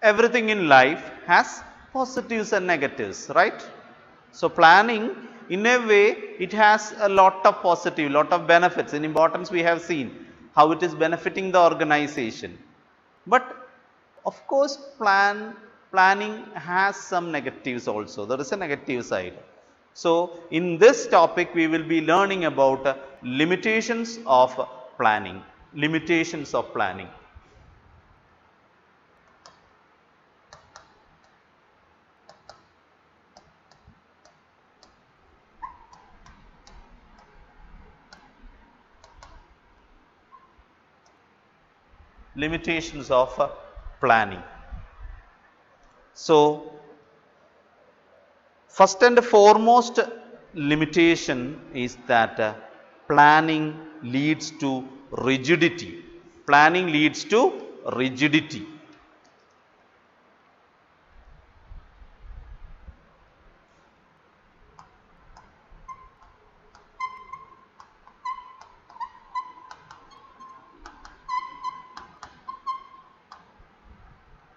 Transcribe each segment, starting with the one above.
everything in life has positives and negatives, right? So planning, in a way, it has a lot of positive, lot of benefits. In importance, we have seen how it is benefiting the organization. But of course, planning has some negatives also. There is a negative side. So in this topic, we will be learning about limitations of planning. Limitations of planning. Limitations of planning. So first and foremost limitation is that planning leads to rigidity. Planning leads to rigidity.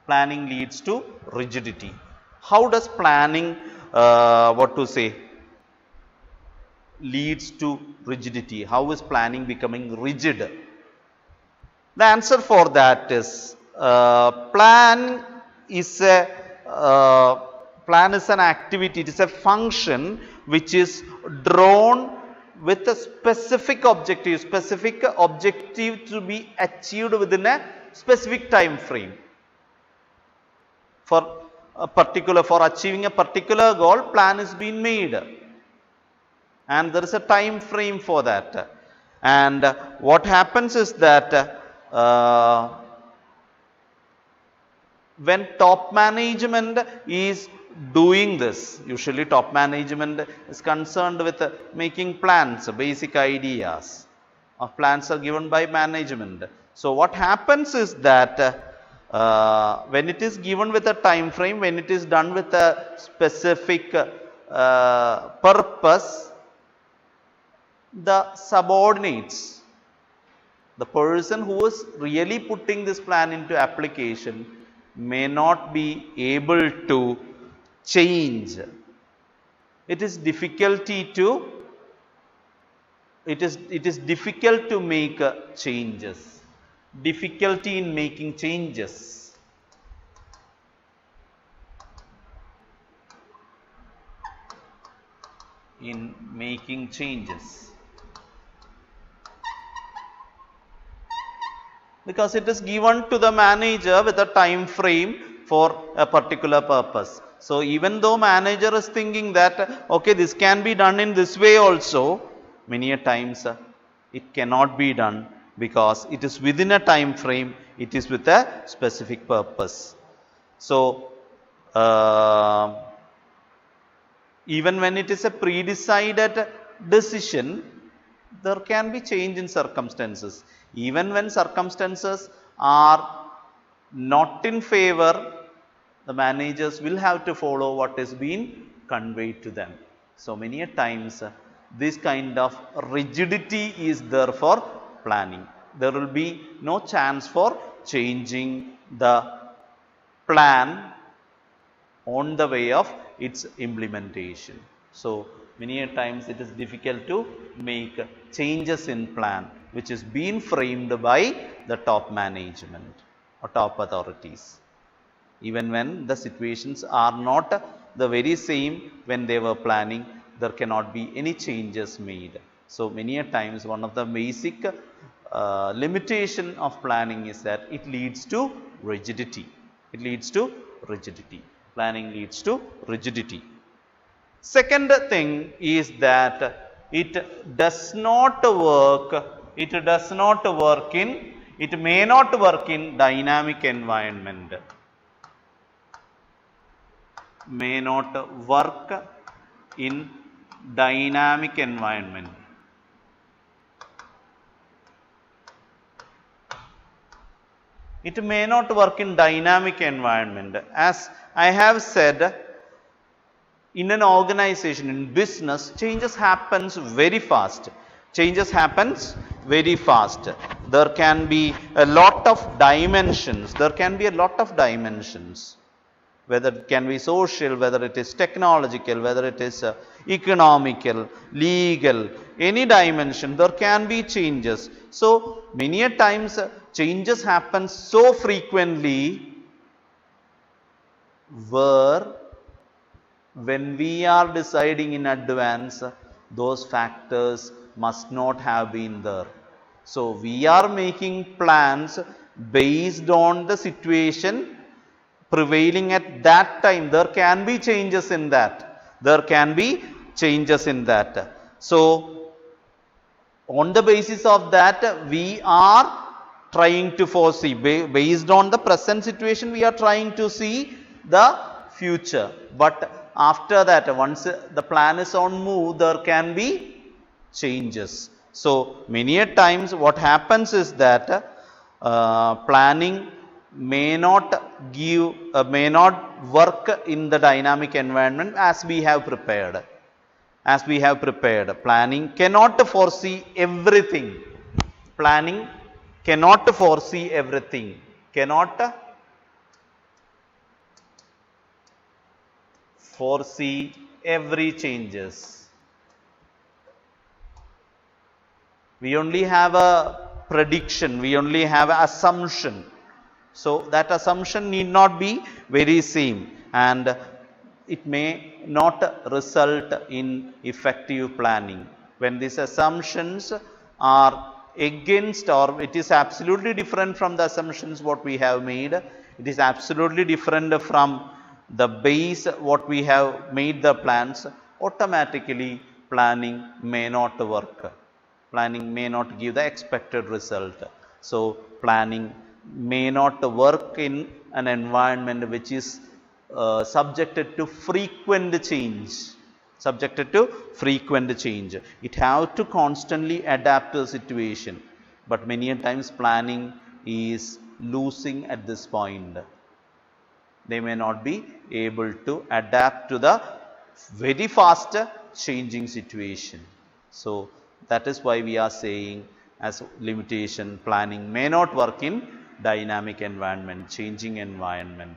Planning leads to rigidity. How does planning, leads to rigidity? How is planning becoming rigid? The answer for that is plan is an activity. It is a function which is drawn with a specific objective to be achieved within a specific time frame. For achieving a particular goal, plan is being made, and there is a time frame for that. And what happens is that when top management is doing this, usually top management is concerned with making plans, basic ideas of plans are given by management. So what happens is that when it is given with a time frame, when it is done with a specific purpose, the subordinates, the person who is really putting this plan into application, may not be able to change. It is difficult to make changes. Difficulty in making changes. Because it is given to the manager with a time frame for a particular purpose. So even though manager is thinking that okay, this can be done in this way also, many a times it cannot be done, because it is within a time frame, it is with a specific purpose. So even when it is a pre-decided decision, there can be change in circumstances. Even when circumstances are not in favor, the managers will have to follow what is being conveyed to them. So many a times this kind of rigidity is there for planning. There will be no chance for changing the plan on the way of its implementation. So many a times it is difficult to make changes in plan which is being framed by the top management or top authorities. Even when the situations are not the very same when they were planning, there cannot be any changes made. So many a times one of the basic limitation of planning is that it leads to rigidity. Planning leads to rigidity. Second thing is that it may not work in dynamic environment. May not work in dynamic environment. It may not work in dynamic environment. As I have said, in an organization, in business, changes happens very fast. there can be a lot of dimensions. There can be a lot of dimensions. Whether it can be social, whether it is technological, whether it is economical, legal, any dimension, there can be changes. So many a times changes happen so frequently, where when we are deciding in advance, those factors must not have been there. So we are making plans based on the situation prevailing at that time. There can be changes in that. There can be changes in that. So on the basis of that, we are trying to foresee. Based on the present situation, we are trying to see the future. But after that, once the plan is on move, there can be changes. So many a times what happens is that planning may not give, may not work in the dynamic environment as we have prepared. As we have prepared, planning cannot foresee everything. Planning cannot foresee everything. Cannot foresee every changes. We only have a prediction. We only have an assumption. So that assumption need not be very same, and it may not result in effective planning. When these assumptions are against, or it is absolutely different from the assumptions what we have made, it is absolutely different from the base what we have made the plans, automatically planning may not work. Planning may not give the expected result. So planning may not work in an environment which is subjected to frequent change. Subjected to frequent change. It have to constantly adapt to the situation. But many a times planning is losing at this point. They may not be able to adapt to the very fast changing situation. So that is why we are saying as limitation, planning may not work in dynamic environment, changing environment.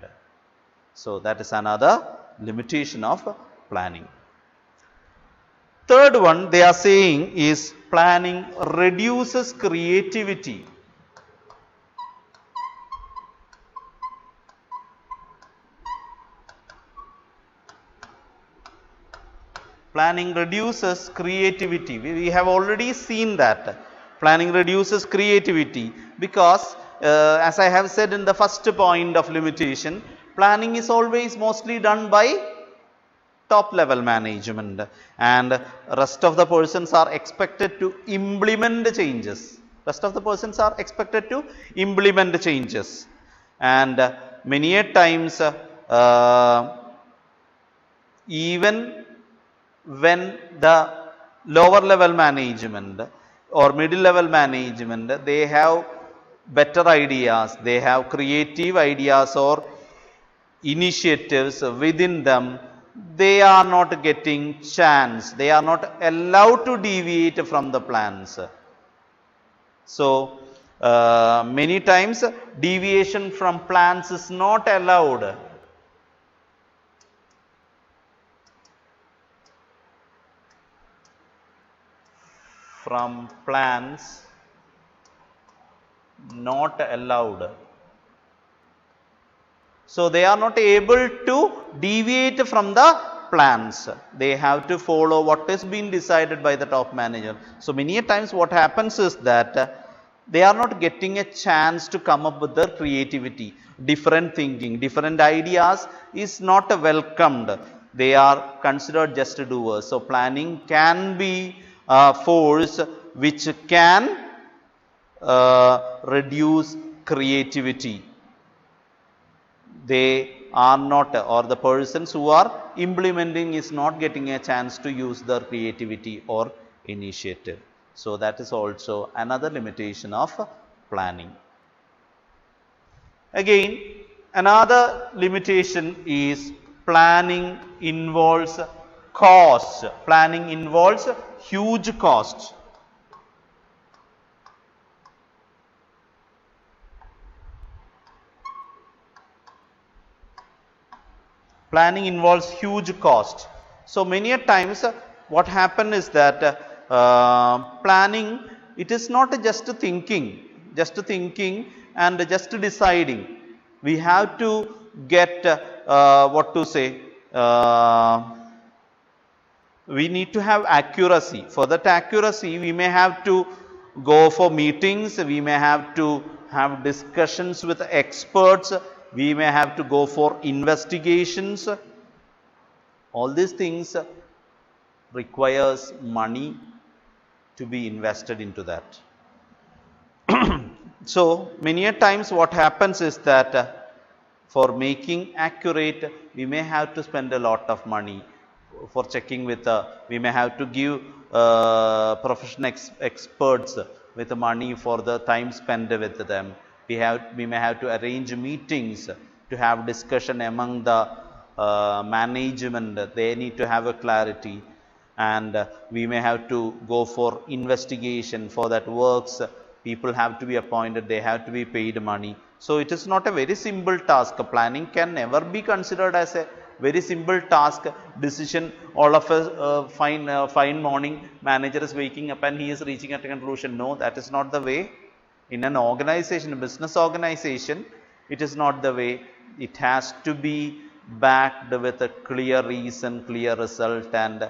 So that is another limitation of planning. Third one they are saying is planning reduces creativity. Planning reduces creativity. We have already seen that. Planning reduces creativity because as I have said in the first point of limitation, planning is always mostly done by top level management, and rest of the persons are expected to implement changes. Rest of the persons are expected to implement changes, and many a times even when the lower level management or middle level management, they have better ideas, they have creative ideas or initiatives within them, they are not getting chance, they are not allowed to deviate from the plans. So many times deviation from plans is not allowed. From plans not allowed. So they are not able to deviate from the plans. They have to follow what is being decided by the top manager. So many a times what happens is that they are not getting a chance to come up with their creativity. Different thinking, different ideas is not welcomed. They are considered just doers. So planning can be a force which can reduce creativity. They are not, or the persons who are implementing is not getting a chance to use their creativity or initiative. So that is also another limitation of planning. Again, another limitation is planning involves cost. Planning involves huge cost. Planning involves huge cost. So many a times what happen is that planning, it is not just thinking and just deciding. We have to get what to say, we need to have accuracy. For that accuracy, we may have to go for meetings, we may have to have discussions with experts, we may have to go for investigations. All these things requires money to be invested into that. So many a times what happens is that for making accurate, we may have to spend a lot of money. For checking with, we may have to give professional experts with money for the time spent with them. We may have to arrange meetings to have discussion among the management. They need to have a clarity, and we may have to go for investigation. For that works, people have to be appointed, they have to be paid money. So it is not a very simple task. Planning can never be considered as a very simple task decision. All of us fine morning, manager is waking up and he is reaching at a conclusion. No, that is not the way. In an organization, a business organization, it is not the way. It has to be backed with a clear reason, clear result, and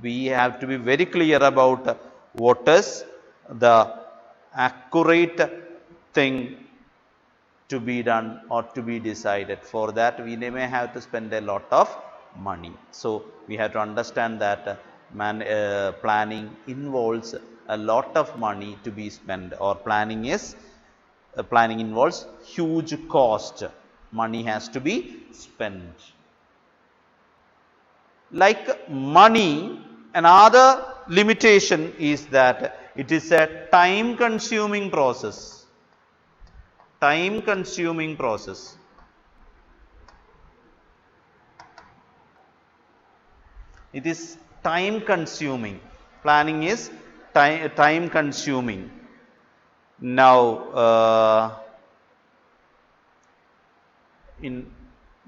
we have to be very clear about what is the accurate thing to be done or to be decided. For that, we may have to spend a lot of money. So we have to understand that planning involves a lot of money to be spent, or planning involves huge cost. Money has to be spent. Like money, another limitation is that it is a time consuming process. Time consuming process. It is time consuming. Planning is time consuming. Now in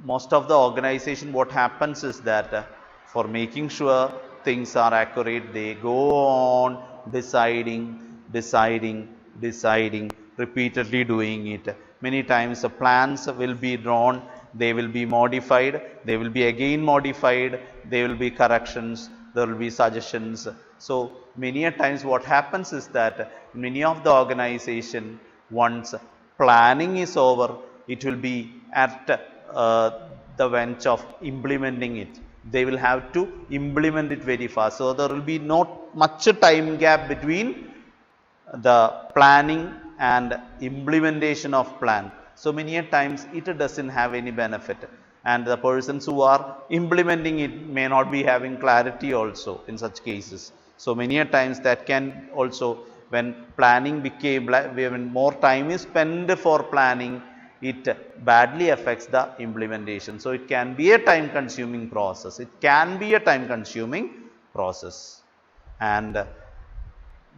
most of the organization, what happens is that for making sure things are accurate, they go on deciding, repeatedly doing it. Many times the plans will be drawn, they will be modified, they will be again modified, there will be corrections, there will be suggestions. So many a times what happens is that many of the organization, once planning is over, it will be at the bench of implementing it. They will have to implement it very fast. So there will be not much time gap between the planning and implementation of plan. So many a times it doesn't have any benefit, and the persons who are implementing it may not be having clarity also in such cases. So many a times that can also, when planning became, when more time is spent for planning, it badly affects the implementation. So it can be a time consuming process. And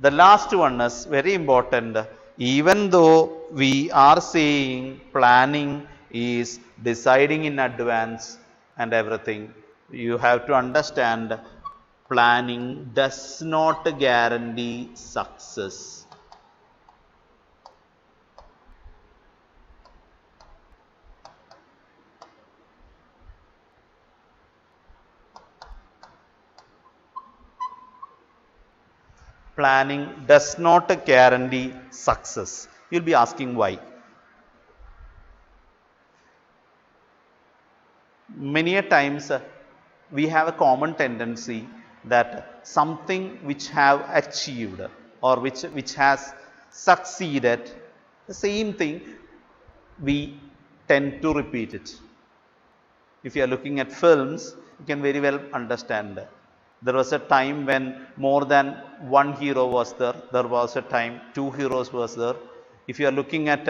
the last one is very important. Even though we are saying planning is deciding in advance and everything, you have to understand planning does not guarantee success. Planning does not guarantee success. You will be asking why. Many a times we have a common tendency that something which have achieved or which has succeeded, the same thing we tend to repeat it. If you are looking at films, you can very well understand. There was a time when more than one hero was there. There was a time two heroes was there. If you are looking at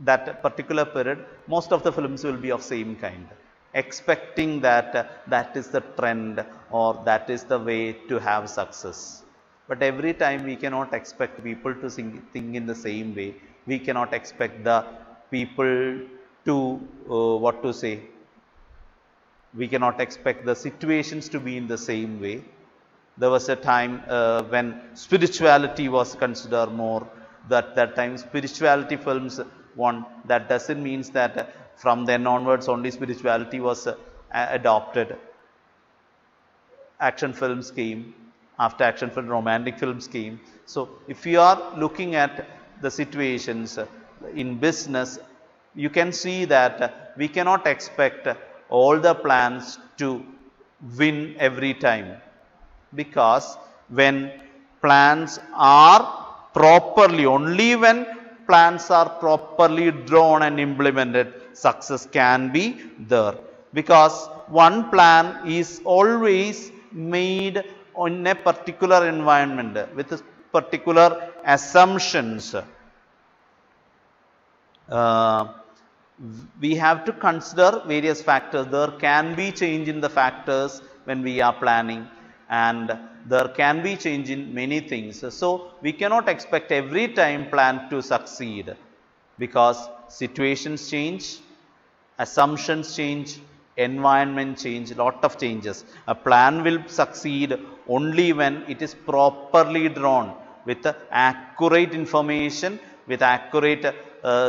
that particular period, most of the films will be of same kind, expecting that that is the trend or that is the way to have success. But every time we cannot expect people to think in the same way. We cannot expect the people to what to say, we cannot expect the situations to be in the same way. There was a time when spirituality was considered more. That time spirituality films won. That doesn't mean that from then onwards only spirituality was adopted. Action films came. After action film, romantic films came. So if you are looking at the situations in business, you can see that we cannot expect all the plans to win every time, because when plans are properly, only when plans are properly drawn and implemented, success can be there. Because one plan is always made in a particular environment with particular assumptions. We have to consider various factors. There can be change in the factors when we are planning, and there can be change in many things. So we cannot expect every time plan to succeed, because situations change, assumptions change, environment change, lot of changes. A plan will succeed only when it is properly drawn with accurate information, with accurate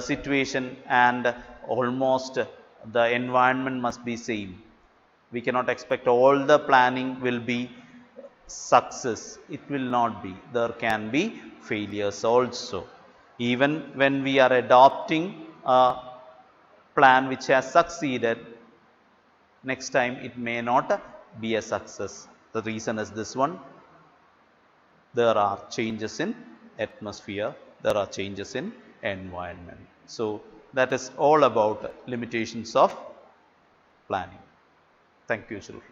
situation, and almost the environment must be same. We cannot expect all the planning will be success. It will not be. There can be failures also. Even when we are adopting a plan which has succeeded, next time it may not be a success. The reason is this one: there are changes in atmosphere, there are changes in environment. So that is all about limitations of planning. Thank you, children.